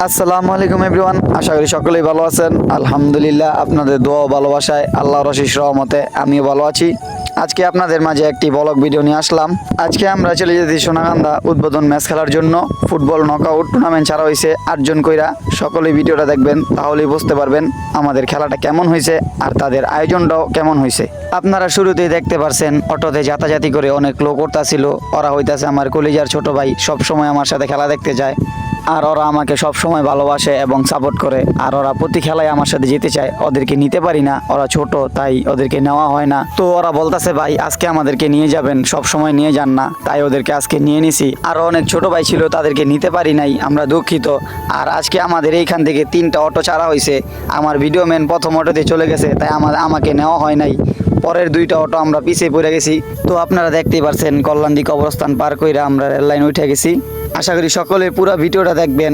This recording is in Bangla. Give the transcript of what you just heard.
আসসালামু আলাইকুম এভরিওয়ান, আশা করি সকলেই ভালো আছেন। আলহামদুলিল্লাহ, আপনাদের দোয়া ও ভালোবাসায় আল্লাহর অশেষ রহমতে আমিও ভালো আছি। আজকে আপনাদের মাঝে একটি ব্লগ ভিডিও নিয়ে আসলাম। আজকে আমরা চলে যেতেছি সোনাকান্দা উদ্বোধন ম্যাচ খেলার জন্য। ফুটবল নকআউট টুর্নামেন্ট ছাড়া হয়েছে 8 জন কইরা। সকলেই ভিডিওটা দেখবেন, তাহলেই বুঝতে পারবেন আমাদের খেলাটা কেমন হয়েছে আর তাদের আয়োজনটাও কেমন হয়েছে। আপনারা শুরুতেই দেখতে পারছেন অটোতে যাতায়াতি করে অনেক লোক করতেছিল। ওরা হইতাছে আমার কলিজার ছোট ভাই, সব সময় আমার সাথে খেলা দেখতে যায় আর ওরা আমাকে সব সময় ভালোবাসে এবং সাপোর্ট করে। আর ওরা প্রতি খেলায় আমার সাথে যেতে চায়, ওদেরকে নিতে পারি না, ওরা ছোট তাই ওদেরকে নেওয়া হয় না। তো ওরা বলতাছে ভাই আজকে আমাদেরকে নিয়ে যাবেন, সব সময় নিয়ে যান না, তাই ওদেরকে আজকে নিয়ে নিছি। আরও অনেক ছোট ভাই ছিল, তাদেরকে নিতে পারি নাই, আমরা দুঃখিত। আর আজকে আমাদের এইখান থেকে 3টা অটো ছাড়া হয়েছে। আমার ভিডিও ম্যান প্রথম অটোতে চলে গেছে, তাই আমাকে নেওয়া হয় নাই। পরের 2টা অটো আমরা পিছিয়ে পড়ে গেছি। তো আপনারা দেখতেই পারছেন কল্যাণদী কবরস্থান পার কইরা আমরা রেল লাইন উঠে গেছি। আশা করি সকলে পুরো ভিডিওটা দেখবেন।